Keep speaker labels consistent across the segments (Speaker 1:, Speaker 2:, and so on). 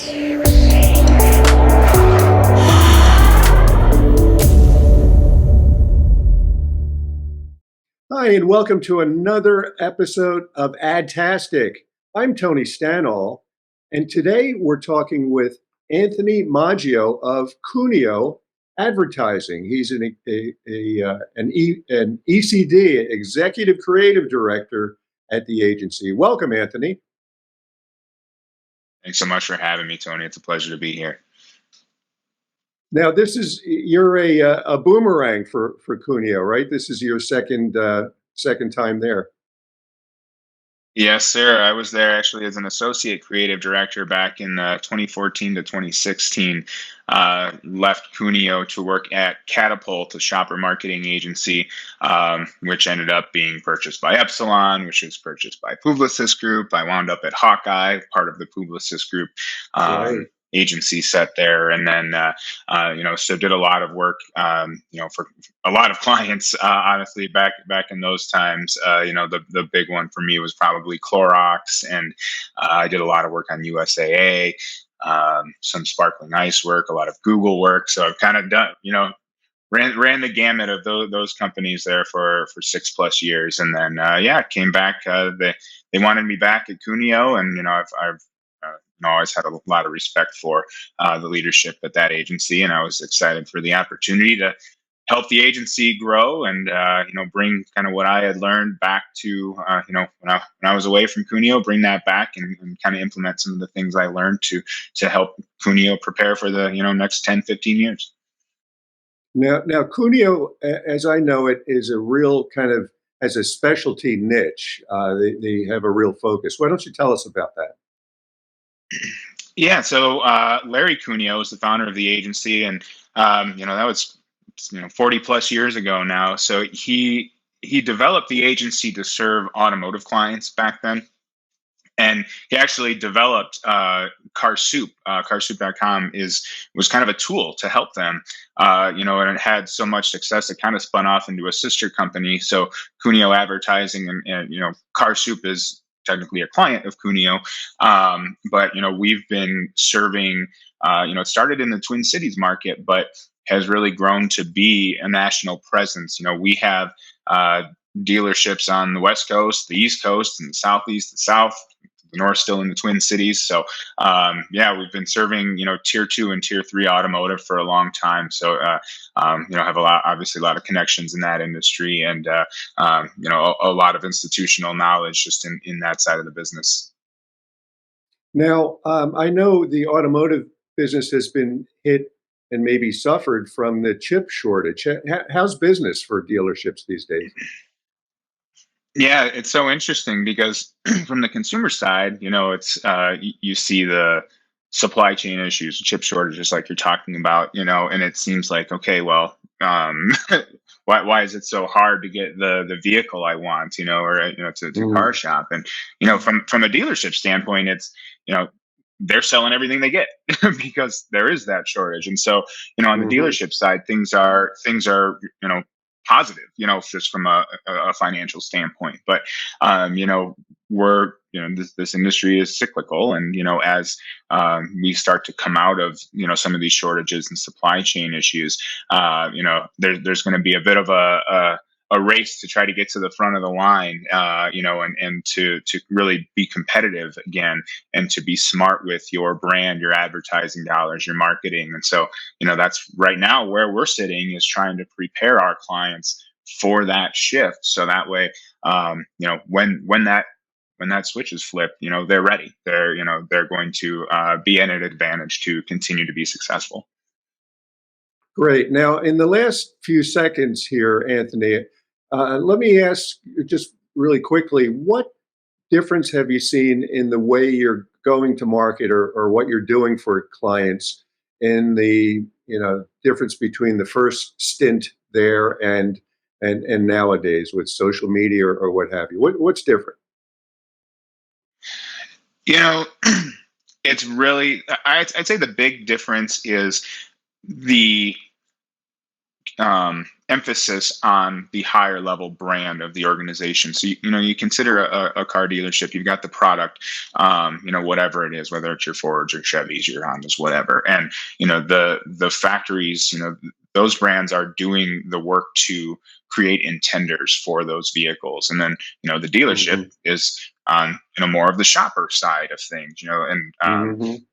Speaker 1: Hi, and welcome to another episode of AdTastic. I'm Tony Stanall, and today we're talking with Anthony Maggio of Cuneo Advertising. He's an ECD, Executive Creative Director at the agency. Welcome, Anthony.
Speaker 2: Thanks so much for having me, Tony. It's a pleasure to be here.
Speaker 1: Now, you're a boomerang for Cuneo, right? This is your second time there.
Speaker 2: Yes, sir. I was there actually as an associate creative director back in 2014 to 2016. Left Cuneo to work at Catapult, a shopper marketing agency, which ended up being purchased by Epsilon, which was purchased by Publicis Group. I wound up at Hawkeye, part of the Publicis Group.
Speaker 1: Right.
Speaker 2: Agency set there, and then so did a lot of work for a lot of clients, honestly, back in those times. The big one for me was probably Clorox, and I did a lot of work on USAA, some sparkling ice work, a lot of Google work. So I've kind of done ran the gamut of those companies there for 6+ years, and then came back. They wanted me back at Cuneo, and I've always had a lot of respect for the leadership at that agency, and I was excited for the opportunity to help the agency grow and bring kind of what I had learned back to when I was away from Cuneo, bring that back and kind of implement some of the things I learned to help Cuneo prepare for the next 10-15 years.
Speaker 1: Now, Cuneo, as I know it, is a real kind of has a specialty niche. They have a real focus. Why don't you tell us about that?
Speaker 2: Yeah, so Larry Cuneo is the founder of the agency, and that was 40+ years ago now. So he developed the agency to serve automotive clients back then, and he actually developed Car Soup. CarSoup.com was kind of a tool to help them, and it had so much success it kind of spun off into a sister company. So Cuneo Advertising and Car Soup is technically a client of Cuneo, but we've been serving. It started in the Twin Cities market, but has really grown to be a national presence. We have dealerships on the West Coast, the East Coast, and the Southeast, the South, the North, still in the Twin Cities. So we've been serving tier 2 and tier 3 automotive for a long time. So have obviously a lot of connections in that industry, and a lot of institutional knowledge just in that side of the business.
Speaker 1: Now, I know the automotive business has been hit and maybe suffered from the chip shortage. How's business for dealerships these days?
Speaker 2: Yeah, it's so interesting because from the consumer side, it's you see the supply chain issues, chip shortages, like you're talking about, and it seems like, okay, well, why is it so hard to get the vehicle I want, or to car shop? And from a dealership standpoint, it's they're selling everything they get because there is that shortage. And so on the dealership side, things are positive, just from a financial standpoint. But we're this industry is cyclical, and as we start to come out of some of these shortages and supply chain issues, there's going to be a bit of a race to try to get to the front of the line, and to really be competitive again, and to be smart with your brand, your advertising dollars, your marketing. And so, that's right now where we're sitting, is trying to prepare our clients for that shift. So that way, when that switch is flipped, they're ready. They're going to be at an advantage to continue to be successful.
Speaker 1: Great. Now, in the last few seconds here, Anthony, let me ask just really quickly, what difference have you seen in the way you're going to market, or what you're doing for clients, in the difference between the first stint there and nowadays with social media or what have you? What's different?
Speaker 2: It's really, I'd say the big difference is the emphasis on the higher level brand of the organization. So you consider a car dealership, you've got the product, whatever it is, whether it's your Fords or Chevys, your Hondas, whatever, and the factories, those brands are doing the work to create intenders for those vehicles, and then the dealership
Speaker 1: Mhm.
Speaker 2: is on more of the shopper side of things, and
Speaker 1: Mhm.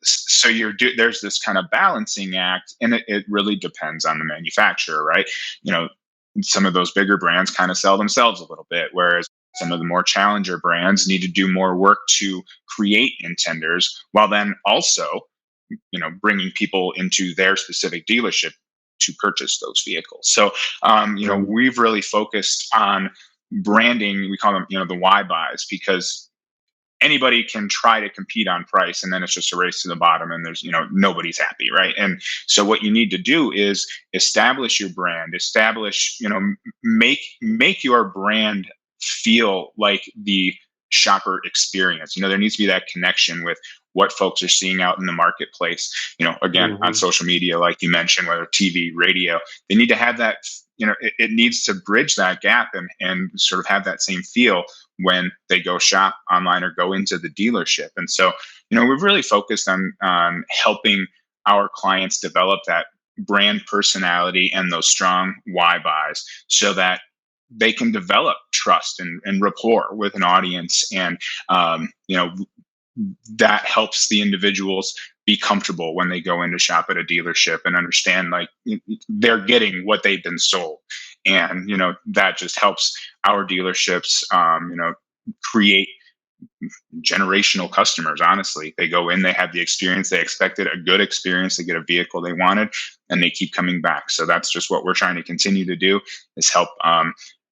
Speaker 2: so there's this kind of balancing act, and it really depends on the manufacturer, right? you know some of those bigger brands kind of sell themselves a little bit, whereas some of the more challenger brands need to do more work to create intenders, while then also bringing people into their specific dealership to purchase those vehicles. So
Speaker 1: Mhm.
Speaker 2: we've really focused on branding. We call them the why buys, because anybody can try to compete on price, and then it's just a race to the bottom, and there's nobody's happy, right? And so what you need to do is establish your brand, establish make your brand feel like the shopper experience. There needs to be that connection with what folks are seeing out in the marketplace, again, on
Speaker 1: Mhm.
Speaker 2: social media, like you mentioned, whether TV, radio. They need to have that, it needs to bridge that gap, and sort of have that same feel when they go shop online or go into the dealership. And so, we've really focused on helping our clients develop that brand personality and those strong why buys, so that they can develop trust and rapport with an audience, and that helps the individuals be comfortable when they go in to shop at a dealership and understand, like, they're getting what they've been sold. And that just helps our dealerships create generational customers. Honestly, they go in, they have the experience they expected, a good experience, they get a vehicle they wanted, and they keep coming back. So that's just what we're trying to continue to do, is help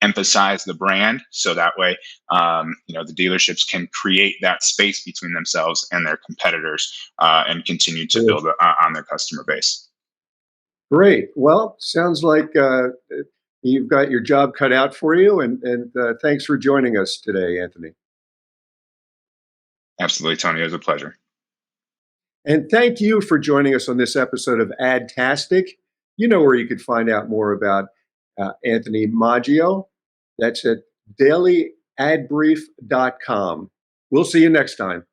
Speaker 2: emphasize the brand, so that way the dealerships can create that space between themselves and their competitors, and continue to
Speaker 1: Good.
Speaker 2: build on their customer base.
Speaker 1: Great. Well, sounds like you've got your job cut out for you, and thanks for joining us today, Anthony.
Speaker 2: Absolutely, Tony, it was a pleasure.
Speaker 1: And thank you for joining us on this episode of AdTastic. You know where you could find out more about Anthony Maggio. That's at dailyadbrief.com. We'll see you next time.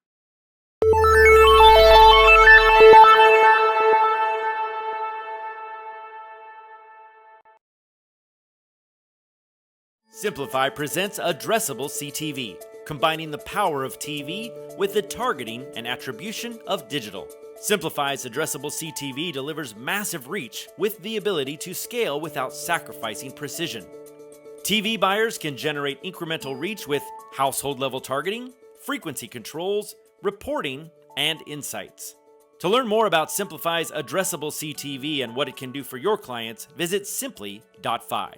Speaker 3: Simplify presents Addressable CTV, combining the power of TV with the targeting and attribution of digital. Simplify's Addressable CTV delivers massive reach with the ability to scale without sacrificing precision. TV buyers can generate incremental reach with household level targeting, frequency controls, reporting, and insights. To learn more about Simplify's Addressable CTV and what it can do for your clients, visit simply.fi.